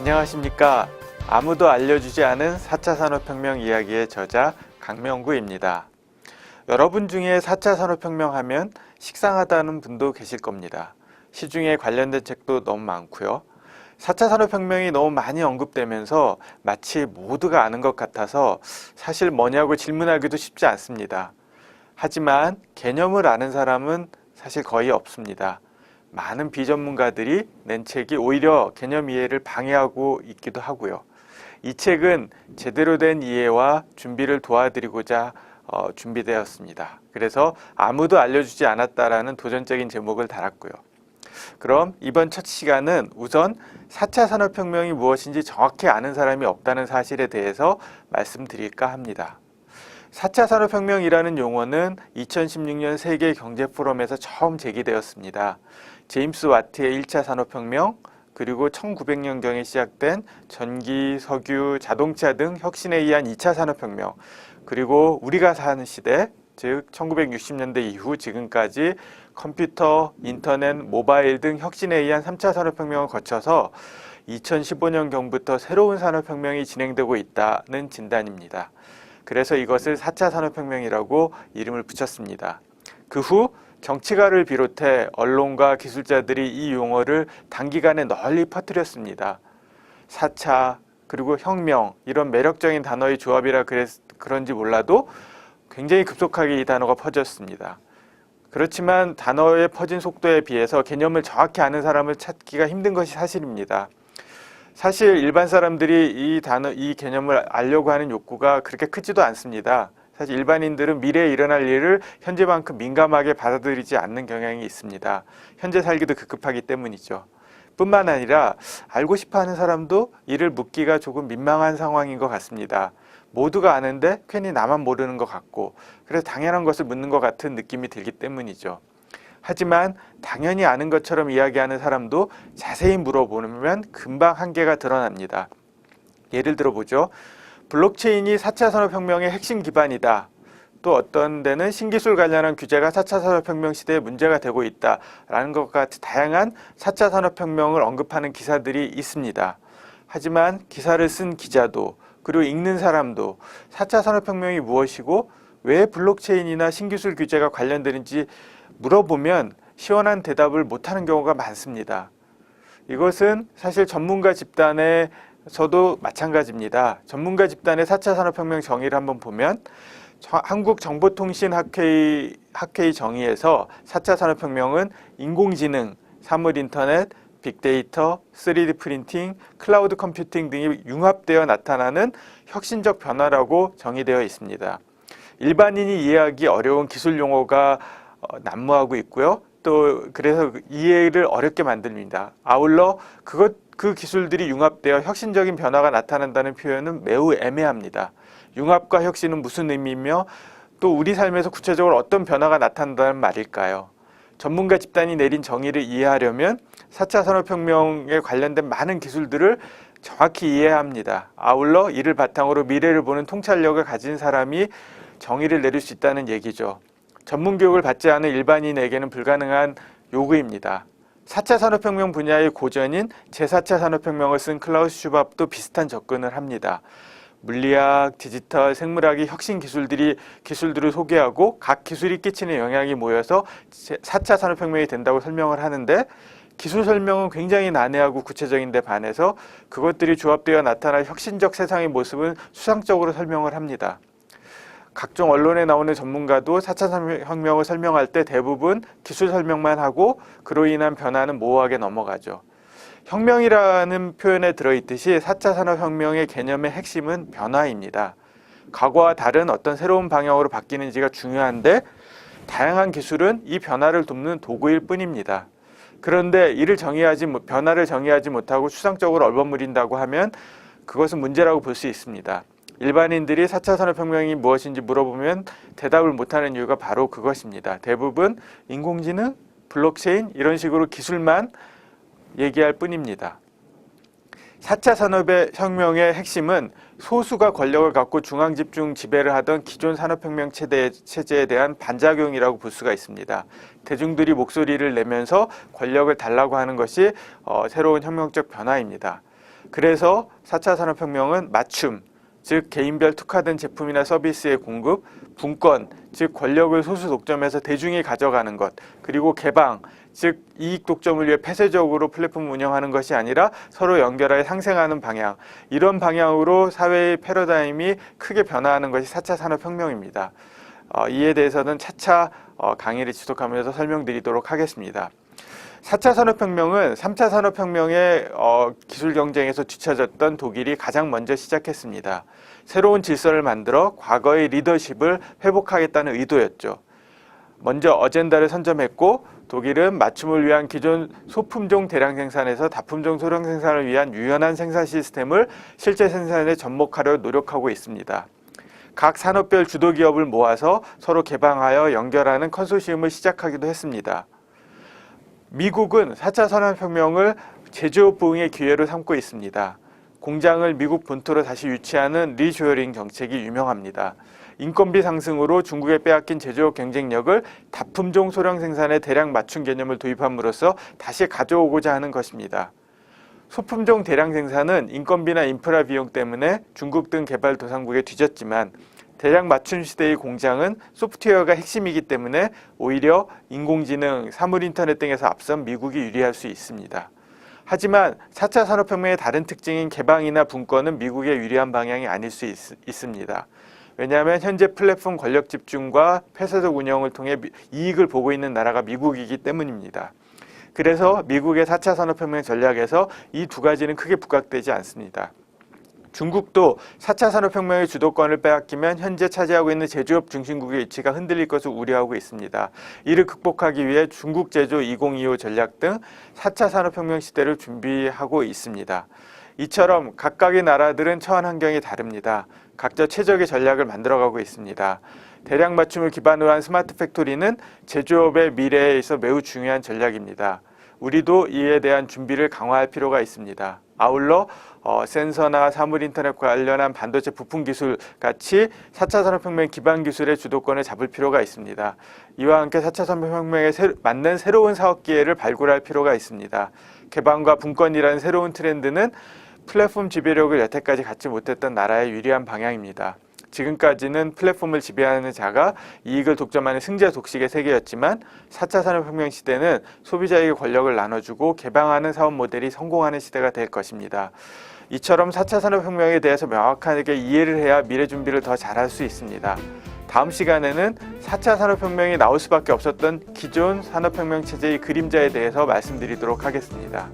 안녕하십니까. 아무도 알려주지 않은 4차 산업혁명 이야기의 저자 강명구입니다. 여러분 중에 4차 산업혁명 하면 식상하다는 분도 계실 겁니다. 시중에 관련된 책도 너무 많고요. 4차 산업혁명이 너무 많이 언급되면서 마치 모두가 아는 것 같아서 사실 뭐냐고 질문하기도 쉽지 않습니다. 하지만 개념을 아는 사람은 사실 거의 없습니다. 많은 비전문가들이 낸 책이 오히려 개념 이해를 방해하고 있기도 하고요. 이 책은 제대로 된 이해와 준비를 도와드리고자 준비되었습니다. 그래서 아무도 알려주지 않았다라는 도전적인 제목을 달았고요. 그럼 이번 첫 시간은 우선 4차 산업혁명이 무엇인지 정확히 아는 사람이 없다는 사실에 대해서 말씀드릴까 합니다. 4차 산업혁명이라는 용어는 2016년 세계경제포럼에서 처음 제기되었습니다. 제임스 와트의 1차 산업혁명, 그리고 1900년경에 시작된 전기, 석유, 자동차 등 혁신에 의한 2차 산업혁명, 그리고 우리가 사는 시대, 즉 1960년대 이후 지금까지 컴퓨터, 인터넷, 모바일 등 혁신에 의한 3차 산업혁명을 거쳐서 2015년경부터 새로운 산업혁명이 진행되고 있다는 진단입니다. 그래서 이것을 4차 산업혁명이라고 이름을 붙였습니다. 그 후 정치가를 비롯해 언론과 기술자들이 이 용어를 단기간에 널리 퍼뜨렸습니다. 4차, 그리고 혁명, 이런 매력적인 단어의 조합이라 그런지 몰라도 굉장히 급속하게 이 단어가 퍼졌습니다. 그렇지만 단어의 퍼진 속도에 비해서 개념을 정확히 아는 사람을 찾기가 힘든 것이 사실입니다. 사실 일반 사람들이 이 개념을 알려고 하는 욕구가 그렇게 크지도 않습니다. 사실 일반인들은 미래에 일어날 일을 현재만큼 민감하게 받아들이지 않는 경향이 있습니다. 현재 살기도 급급하기 때문이죠. 뿐만 아니라 알고 싶어 하는 사람도 이를 묻기가 조금 민망한 상황인 것 같습니다. 모두가 아는데 괜히 나만 모르는 것 같고, 그래서 당연한 것을 묻는 것 같은 느낌이 들기 때문이죠. 하지만 당연히 아는 것처럼 이야기하는 사람도 자세히 물어보면 금방 한계가 드러납니다. 예를 들어보죠. 블록체인이 4차 산업혁명의 핵심 기반이다. 또 어떤 데는 신기술 관련한 규제가 4차 산업혁명 시대에 문제가 되고 있다라는 것 같은 다양한 4차 산업혁명을 언급하는 기사들이 있습니다. 하지만 기사를 쓴 기자도, 그리고 읽는 사람도 4차 산업혁명이 무엇이고 왜 블록체인이나 신기술 규제가 관련되는지 물어보면 시원한 대답을 못하는 경우가 많습니다. 이것은 사실 전문가 집단에서도 마찬가지입니다. 전문가 집단의 4차 산업혁명 정의를 한번 보면 한국정보통신학회 정의에서 4차 산업혁명은 인공지능, 사물인터넷, 빅데이터, 3D 프린팅, 클라우드 컴퓨팅 등이 융합되어 나타나는 혁신적 변화라고 정의되어 있습니다. 일반인이 이해하기 어려운 기술 용어가 난무하고 있고요. 또 그래서 이해를 어렵게 만듭니다. 아울러 그 기술들이 융합되어 혁신적인 변화가 나타난다는 표현은 매우 애매합니다. 융합과 혁신은 무슨 의미이며 또 우리 삶에서 구체적으로 어떤 변화가 나타난다는 말일까요? 전문가 집단이 내린 정의를 이해하려면 4차 산업혁명에 관련된 많은 기술들을 정확히 이해해야 합니다. 아울러 이를 바탕으로 미래를 보는 통찰력을 가진 사람이 정의를 내릴 수 있다는 얘기죠. 전문 교육을 받지 않은 일반인에게는 불가능한 요구입니다. 4차 산업혁명 분야의 고전인 제4차 산업혁명을 쓴 클라우스 슈밥도 비슷한 접근을 합니다. 물리학, 디지털, 생물학의 혁신 기술들을 소개하고 각 기술이 끼치는 영향이 모여서 4차 산업혁명이 된다고 설명을 하는데, 기술 설명은 굉장히 난해하고 구체적인데 반해서 그것들이 조합되어 나타날 혁신적 세상의 모습은 수상적으로 설명을 합니다. 각종 언론에 나오는 전문가도 4차 산업혁명을 설명할 때 대부분 기술 설명만 하고 그로 인한 변화는 모호하게 넘어가죠. 혁명이라는 표현에 들어있듯이 4차 산업혁명의 개념의 핵심은 변화입니다. 과거와 다른 어떤 새로운 방향으로 바뀌는지가 중요한데, 다양한 기술은 이 변화를 돕는 도구일 뿐입니다. 그런데 변화를 정의하지 못하고 추상적으로 얼버무린다고 하면 그것은 문제라고 볼 수 있습니다. 일반인들이 4차 산업혁명이 무엇인지 물어보면 대답을 못하는 이유가 바로 그것입니다. 대부분 인공지능, 블록체인 이런 식으로 기술만 얘기할 뿐입니다. 4차 산업혁명의 핵심은 소수가 권력을 갖고 중앙집중 지배를 하던 기존 산업혁명 체제에 대한 반작용이라고 볼 수가 있습니다. 대중들이 목소리를 내면서 권력을 달라고 하는 것이 새로운 혁명적 변화입니다. 그래서 4차 산업혁명은 맞춤, 즉 개인별 특화된 제품이나 서비스의 공급, 분권, 즉 권력을 소수 독점해서 대중이 가져가는 것, 그리고 개방, 즉 이익 독점을 위해 폐쇄적으로 플랫폼을 운영하는 것이 아니라 서로 연결하여 상생하는 방향, 이런 방향으로 사회의 패러다임이 크게 변화하는 것이 4차 산업혁명입니다. 이에 대해서는 차차 강의를 지속하면서 설명드리도록 하겠습니다. 4차 산업혁명은 3차 산업혁명의 기술 경쟁에서 뒤처졌던 독일이 가장 먼저 시작했습니다. 새로운 질서를 만들어 과거의 리더십을 회복하겠다는 의도였죠. 먼저 어젠다를 선점했고 독일은 맞춤을 위한 기존 소품종 대량 생산에서 다품종 소량 생산을 위한 유연한 생산 시스템을 실제 생산에 접목하려 노력하고 있습니다. 각 산업별 주도 기업을 모아서 서로 개방하여 연결하는 컨소시엄을 시작하기도 했습니다. 미국은 4차 산업혁명을 제조업 부흥의 기회로 삼고 있습니다. 공장을 미국 본토로 다시 유치하는 리쇼어링 정책이 유명합니다. 인건비 상승으로 중국에 빼앗긴 제조업 경쟁력을 다품종 소량 생산에 대량 맞춤 개념을 도입함으로써 다시 가져오고자 하는 것입니다. 소품종 대량 생산은 인건비나 인프라 비용 때문에 중국 등 개발도상국에 뒤졌지만 대량 맞춤 시대의 공장은 소프트웨어가 핵심이기 때문에 오히려 인공지능, 사물인터넷 등에서 앞선 미국이 유리할 수 있습니다. 하지만 4차 산업혁명의 다른 특징인 개방이나 분권은 미국의 유리한 방향이 아닐 수 있습니다. 왜냐하면 현재 플랫폼 권력 집중과 폐쇄적 운영을 통해 이익을 보고 있는 나라가 미국이기 때문입니다. 그래서 미국의 4차 산업혁명 전략에서 이 두 가지는 크게 부각되지 않습니다. 중국도 4차 산업혁명의 주도권을 빼앗기면 현재 차지하고 있는 제조업 중심국의 위치가 흔들릴 것을 우려하고 있습니다. 이를 극복하기 위해 중국 제조 2025 전략 등 4차 산업혁명 시대를 준비하고 있습니다. 이처럼 각각의 나라들은 처한 환경이 다릅니다. 각자 최적의 전략을 만들어가고 있습니다. 대량 맞춤을 기반으로 한 스마트 팩토리는 제조업의 미래에 있어 매우 중요한 전략입니다. 우리도 이에 대한 준비를 강화할 필요가 있습니다. 아울러 센서나 사물인터넷 관련한 반도체 부품 기술 같이 4차 산업혁명 기반 기술의 주도권을 잡을 필요가 있습니다. 이와 함께 4차 산업혁명에 맞는 새로운 사업 기회를 발굴할 필요가 있습니다. 개방과 분권이라는 새로운 트렌드는 플랫폼 지배력을 여태까지 갖지 못했던 나라의 유리한 방향입니다. 지금까지는 플랫폼을 지배하는 자가 이익을 독점하는 승자 독식의 세계였지만 4차 산업혁명 시대는 소비자에게 권력을 나눠주고 개방하는 사업 모델이 성공하는 시대가 될 것입니다. 이처럼 4차 산업혁명에 대해서 명확하게 이해를 해야 미래 준비를 더 잘할 수 있습니다. 다음 시간에는 4차 산업혁명이 나올 수밖에 없었던 기존 산업혁명 체제의 그림자에 대해서 말씀드리도록 하겠습니다.